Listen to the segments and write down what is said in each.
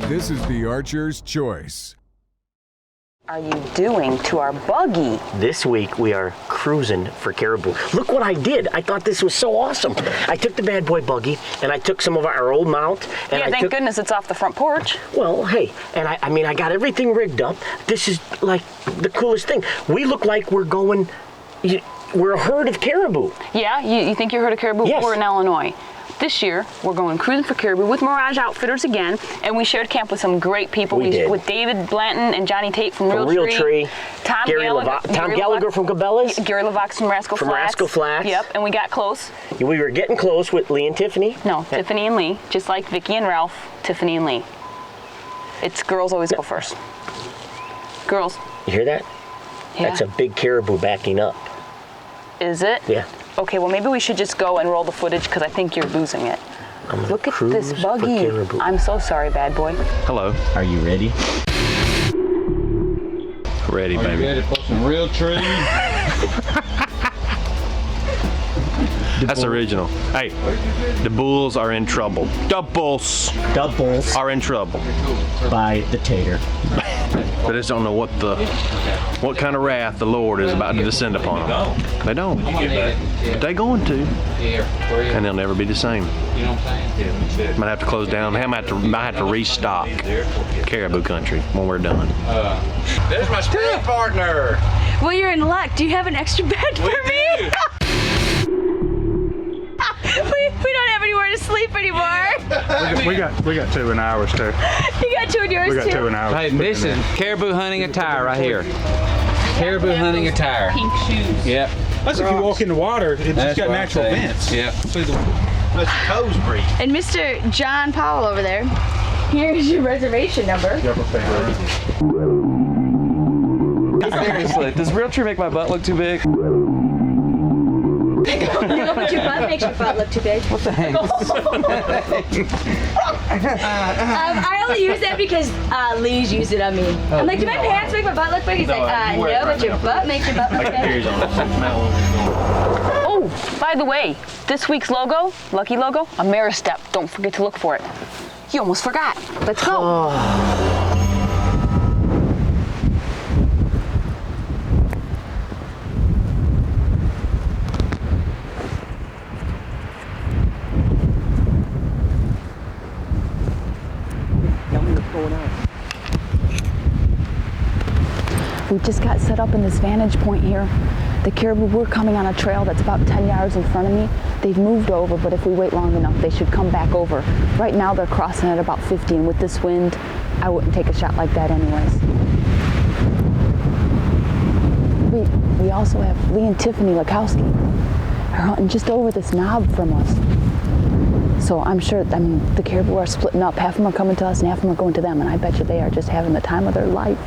This is the Archer's Choice. Are you doing to our buggy? This week we are cruising for Caribou. Look what I did. I thought this was so awesome. I took the bad boy buggy and I took some of our old mount. And yeah, thank goodness it's off the front porch. Well, hey, and I mean, I got everything rigged up. This is like the coolest thing. We look like we're going, we're a herd of caribou. Yeah, you think you're a herd of caribou? Yes. We're in Illinois. This year, we're going cruising for Caribou with Mirage Outfitters again, and we shared camp with some great people. We did. With David Blanton and Johnny Tate from Real Tree. Tom Gallagher from Cabela's. Gary Levax from Rascal Flats. Yep, and we got close. We were getting close with Lee and Tiffany. No, Tiffany and Lee, just like Vicky and Ralph, Tiffany and Lee. It's girls always go first. Girls. You hear that? Yeah. That's a big caribou backing up. Is it? Yeah. Okay, well maybe we should just go and roll the footage because I think you're losing it. Look at this buggy. I'm so sorry, bad boy. Hello. Are you ready? Ready, baby. Are you ready for some real trees? That's original. Hey, the bulls are in trouble. The bulls are in trouble. By the tater. They just don't know what kind of wrath the Lord is about to descend upon them. They don't. But they're going to. And they'll never be the same. Might have to close down. Might have to restock Caribou country when we're done. There's my spirit partner. Well, you're in luck. Do you have an extra bed for me? We don't have anywhere to sleep anymore. We got two in ours too. You got two in yours too? We got two in ours. Hey, this is caribou hunting attire right here. Caribou hunting attire. Pink shoes. Yep. That's if you walk in the water, it's just got natural vents. Yep. See let your toes breathe. And Mr. John Powell over there, here's your reservation number. Seriously, does Real Tree make my butt look too big? But your butt makes your butt look too big. Well, thanks. I only use that because Lee's used it on me. I'm like, do my pants make my butt look big? He's like, no, but your butt makes your butt look big. Oh, by the way, this week's logo, lucky logo, a Maristep. Don't forget to look for it. You almost forgot. Let's go. We just got set up in this vantage point here. The caribou, we're coming on a trail that's about 10 yards in front of me. They've moved over, but if we wait long enough, they should come back over. Right now, they're crossing at about 50, and with this wind, I wouldn't take a shot like that anyways. We also have Lee and Tiffany Lakowski. They're hunting just over this knob from us. So I'm sure, the caribou are splitting up. Half of them are coming to us, and half of them are going to them, and I bet you they are just having the time of their life.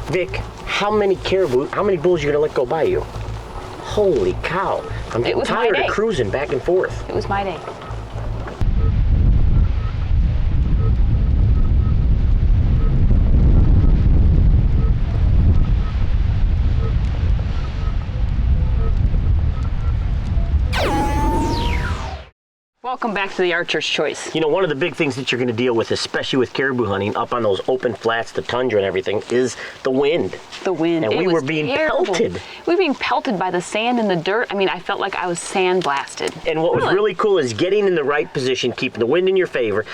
Vic, how many bulls are you gonna let go by you? Holy cow. I'm getting tired of cruising back and forth. It was my day. Welcome back to the Archer's Choice. You know, one of the big things that you're going to deal with, especially with caribou hunting, up on those open flats, the tundra and everything, is the wind. The wind. And we were being pelted. We were being pelted by the sand and the dirt. I mean, I felt like I was sandblasted. And what was really cool is getting in the right position, keeping the wind in your favor,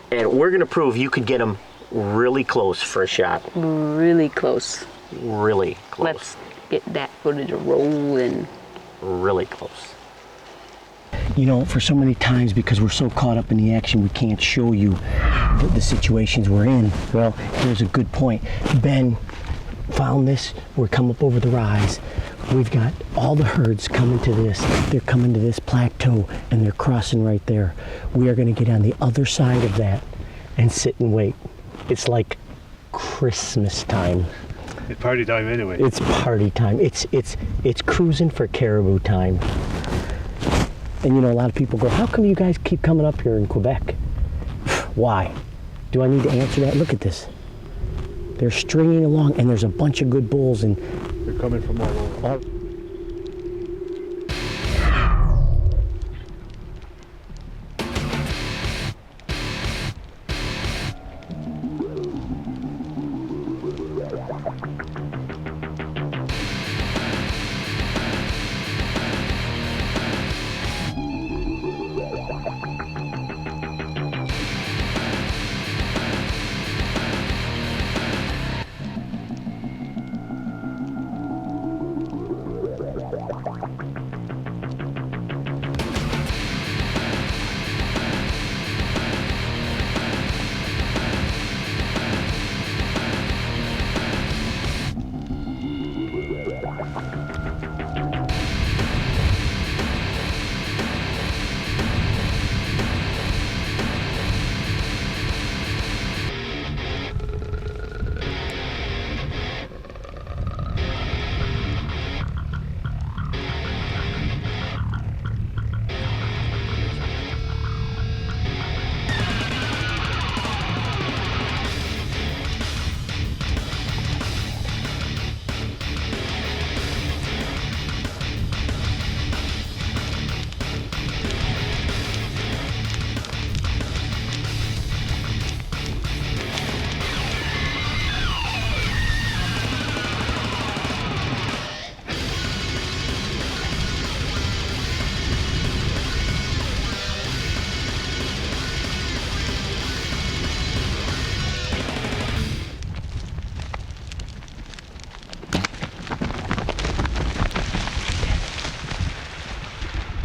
and we're going to prove you could get them really close for a shot. Really close. Really close. Let's get that footage rolling. Really close. You know, for so many times, because we're so caught up in the action, we can't show you the situations we're in. Well, here's a good point. Ben found this. We're coming up over the rise. We've got all the herds coming to this. They're coming to this plateau and they're crossing right there. We are going to get on the other side of that and sit and wait. It's like Christmas time. It's party time anyway. It's party time. It's cruising for caribou time. And you know, a lot of people go, how come you guys keep coming up here in Quebec? Why? Do I need to answer that? Look at this. They're stringing along, and there's a bunch of good bulls, and They're coming from all over.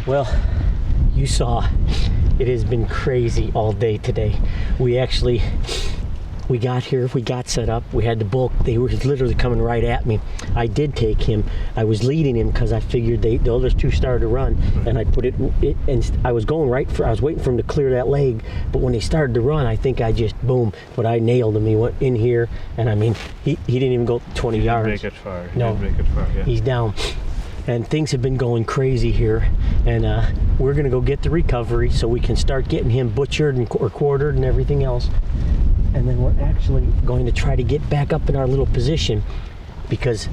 Well, you saw it has been crazy all day today. We got here, we got set up, we had the bull, they were literally coming right at me. I did take him, I was leading him because I figured the other two started to run, and I put it and I was going I was waiting for him to clear that leg, but when they started to run, I think I just, boom, but I nailed him. He went in here, and I mean, he didn't even go 20 yards. Make it far. No, Make it far, yeah. He's down. And things have been going crazy here, and we're gonna go get the recovery so we can start getting him butchered or quartered and everything else. And then we're actually going to try to get back up in our little position because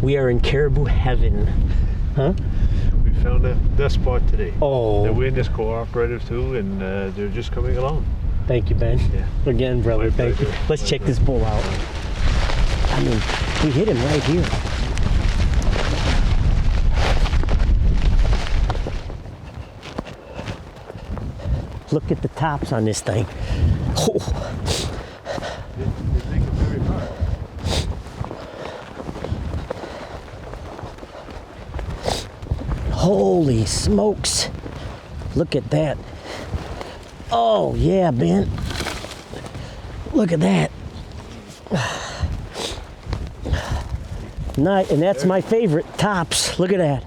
we are in caribou heaven. Huh? We found that spot today. Oh. The wind is cooperative too, and they're just coming along. Thank you, Ben. Yeah. Again, brother, My thank you. pleasure. Let's My check pleasure. this bull out. I mean, we hit him right here. Look at the tops on this thing. Oh. They make it very far. Holy smokes. Look at that. Oh, yeah, Ben. Look at that. Nice, and that's my favorite, tops. Look at that.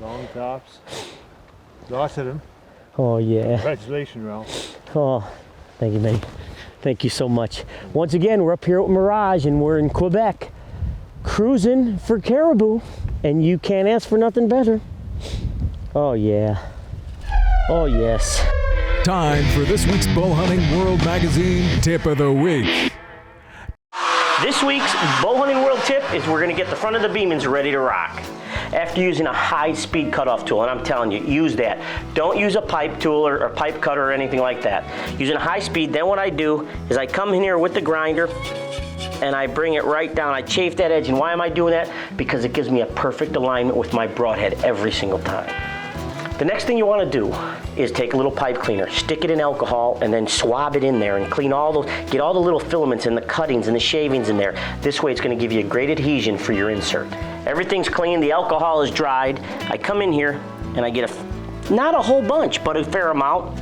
Long tops. Lots of them. Oh, yeah. Congratulations, Ralph. Oh, thank you, man. Thank you so much. Once again, we're up here at Mirage, and we're in Quebec, cruising for caribou, and you can't ask for nothing better. Oh, yeah. Oh, yes. Time for this week's Bow Hunting World Magazine Tip of the Week. This week's Bow Hunting World Tip is we're going to get the front of the Beemans ready to rock. After using a high-speed cutoff tool, and I'm telling you, use that. Don't use a pipe tool or pipe cutter or anything like that. Using a high speed, then what I do is I come in here with the grinder and I bring it right down. I chafe that edge, and why am I doing that? Because it gives me a perfect alignment with my broadhead every single time. The next thing you want to do is take a little pipe cleaner, stick it in alcohol, and then swab it in there and clean all those, get all the little filaments and the cuttings and the shavings in there. This way it's going to give you a great adhesion for your insert. Everything's clean, the alcohol is dried. I come in here and I get not a whole bunch, but a fair amount.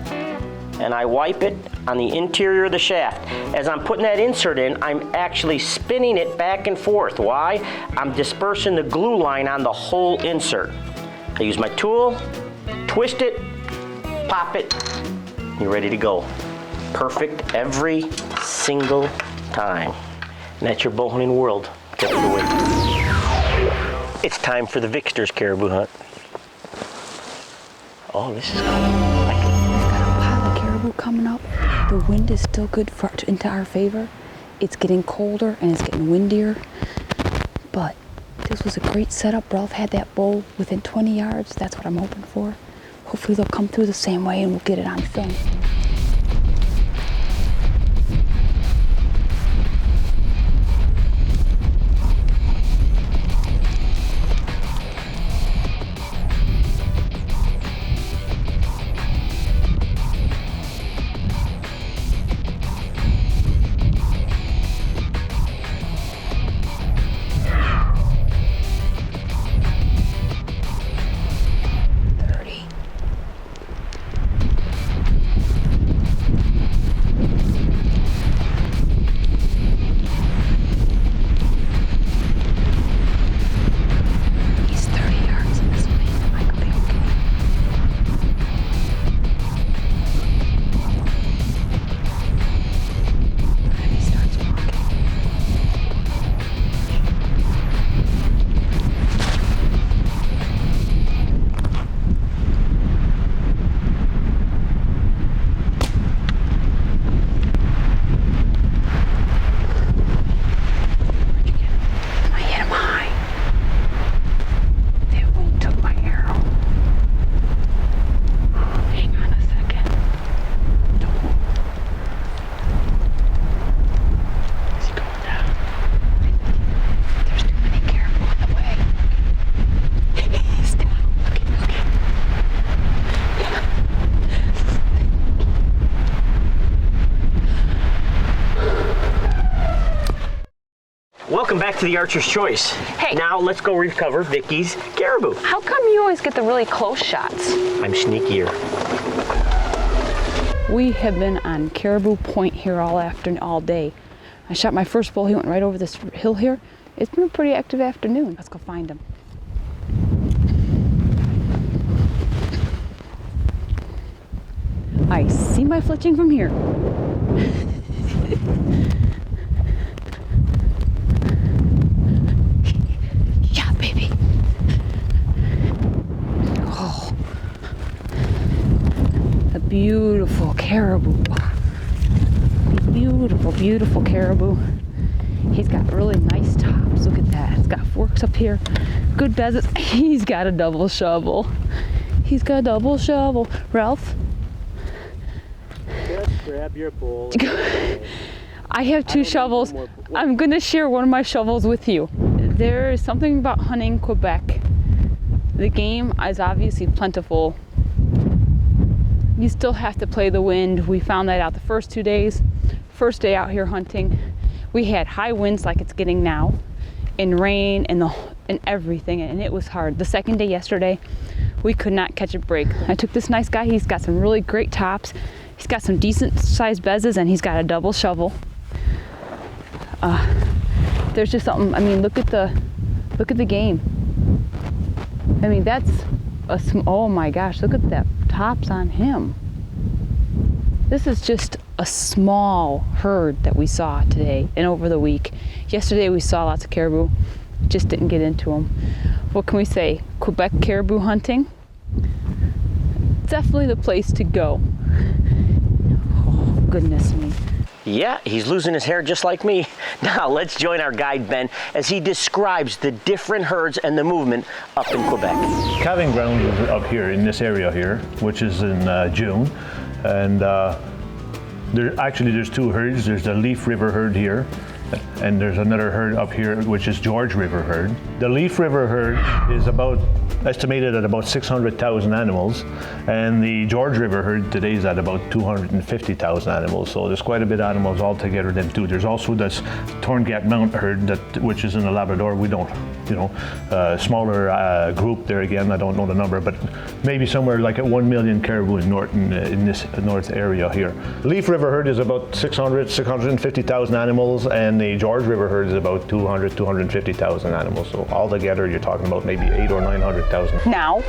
and I wipe it on the interior of the shaft. As I'm putting that insert in, I'm actually spinning it back and forth. Why? I'm dispersing the glue line on the whole insert. I use my tool, twist it, pop it, you're ready to go. Perfect every single time. And that's your bow hunting world. Tip of the week. It's time for the Victor's caribou hunt. Oh, this is cool. We've got a pile of caribou coming up. The wind is still good into our favor. It's getting colder and it's getting windier. But this was a great setup. Ralph had that bow within 20 yards. That's what I'm hoping for. Hopefully they'll come through the same way and we'll get it on film. Welcome back to the Archer's Choice. Hey. Now let's go recover Vicky's caribou. How come you always get the really close shots? I'm sneakier. We have been on Caribou Point here all day. I shot my first bull. He went right over this hill here. It's been a pretty active afternoon. Let's go find him. I see my fletching from here. Yeah, baby. Oh, a beautiful caribou. Beautiful, beautiful caribou. He's got really nice tops. Look at that. It's got forks up here. Good bezels. He's got a double shovel. He's got a double shovel. Ralph? Just grab your bowl. I have two shovels. I'm gonna share one of my shovels with you. There is something about hunting Quebec. The game is obviously plentiful. You still have to play the wind. We found that out the first 2 days. First day out here hunting, we had high winds like it's getting now, and rain and everything, and it was hard. The second day yesterday, we could not catch a break. I took this nice guy. He's got some really great tops. He's got some decent sized bezzes, and he's got a double shovel. There's just something. I mean, look at the game. I mean, that's oh my gosh, look at that tops on him. This is just a small herd that we saw today and over the week. Yesterday we saw lots of caribou, just didn't get into them. What can we say? Quebec caribou hunting? Definitely the place to go. Oh, goodness me. Yeah, he's losing his hair just like me. Now let's join our guide Ben as he describes the different herds and the movement up in Quebec. Calving ground is up here in this area here, which is in June. And there's two herds. There's the Leaf River herd here, and there's another herd up here, which is George River herd. The Leaf River herd is about estimated at about 600,000 animals, and the George River herd today is at about 250,000 animals. So there's quite a bit of animals altogether then too. There's also this Thorngate Mount herd which is in the Labrador. We don't, smaller group there again. I don't know the number, but maybe somewhere like at 1 million caribou in this north area here. Leaf River herd is about 650,000 animals, and the George River herd is about 250,000 animals. So altogether, you're talking about maybe 800,000 or 900,000. Now,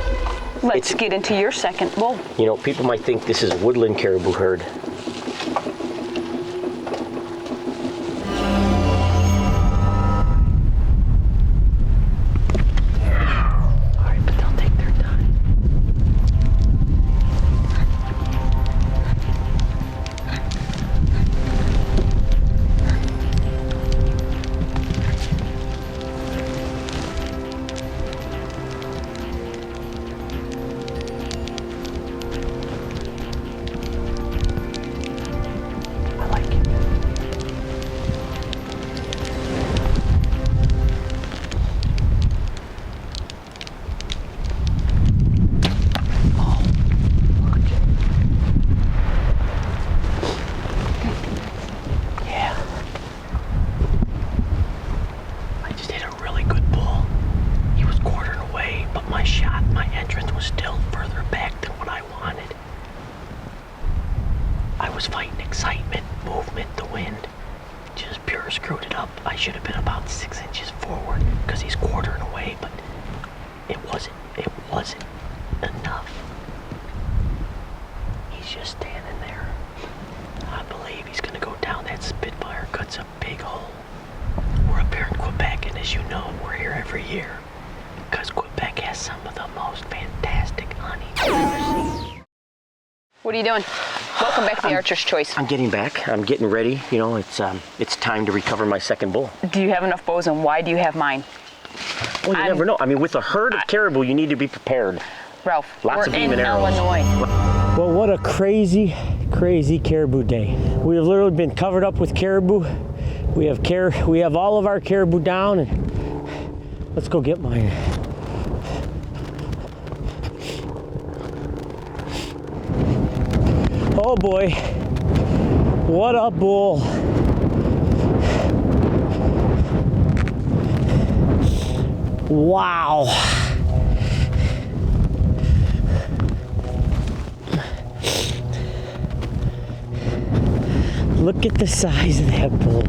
let's get into your second bull. You know, people might think this is a woodland caribou herd. What are you doing? Welcome back to the Archer's Choice. I'm getting back. I'm getting ready. You know, it's time to recover my second bull. Do you have enough bows, and why do you have mine? Well, you never know. I mean, with a herd of caribou, you need to be prepared. Ralph, Lots of we're beam in and arrows. Illinois. Well, what a crazy caribou day. We have literally been covered up with caribou. We have all of our caribou down, and let's go get mine. Oh boy, what a bull. Wow. Look at the size of that bull.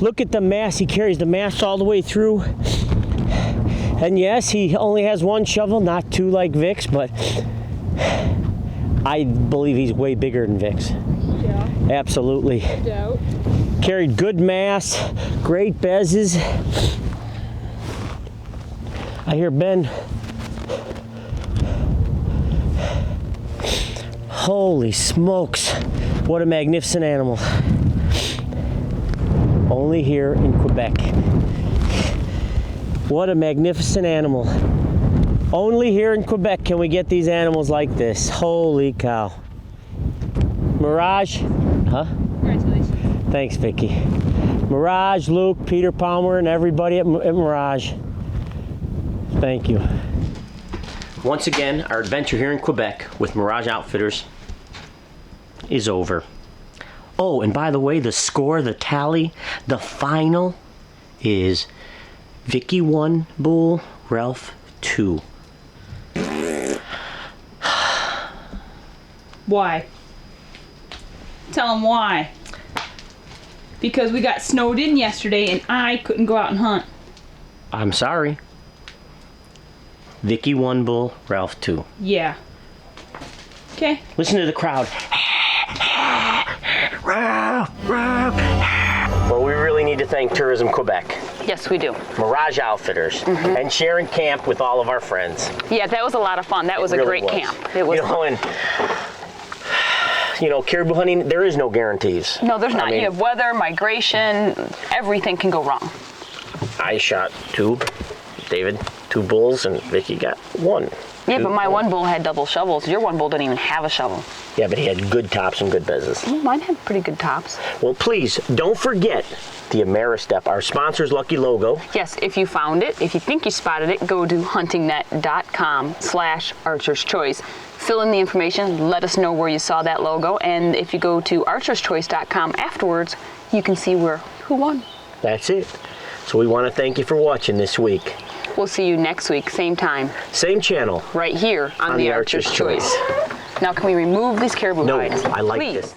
Look at the mass he carries, the mass all the way through. And yes, he only has one shovel, not two like Vic's, but I believe he's way bigger than Vic's. Yeah. Absolutely. No doubt. Carried good mass, great bezzes. I hear Ben. Holy smokes. What a magnificent animal. Only here in Quebec. What a magnificent animal. Only here in Quebec can we get these animals like this. Holy cow. Mirage, huh? Congratulations. Thanks, Vicky. Mirage, Luke, Peter Palmer, and everybody at Mirage. Thank you. Once again, our adventure here in Quebec with Mirage Outfitters is over. Oh, and by the way, the score, the tally, the final is Vicky 1 bull, Ralph 2. Why? Tell them why. Because we got snowed in yesterday and I couldn't go out and hunt. I'm sorry. Vicky 1 bull, Ralph 2. Yeah. Okay. Listen to the crowd. Ralph, Ralph. Well, we really need to thank Tourism Quebec. Yes, we do. Mirage Outfitters, and sharing camp with all of our friends. Yeah, that was a lot of fun. That was a great camp. It was. And caribou hunting, there is no guarantees. No, there's not. You have weather, migration, everything can go wrong. I shot 2, David 2 bulls, and Vicky got 1. Yeah, but my one bull had double shovels. Your one bull didn't even have a shovel. Yeah, but he had good tops and good bezzes. Mine had pretty good tops. Well, please, don't forget the Ameristep, our sponsor's lucky logo. Yes, if you found it, if you think you spotted it, go to huntingnet.com/Archer's Choice. Fill in the information, let us know where you saw that logo, and if you go to archerschoice.com afterwards, you can see who won. That's it. So we want to thank you for watching this week. We'll see you next week, same time. Same channel. Right here on the Archer's Choice. Now can we remove these caribou hides? No, I like Please. this.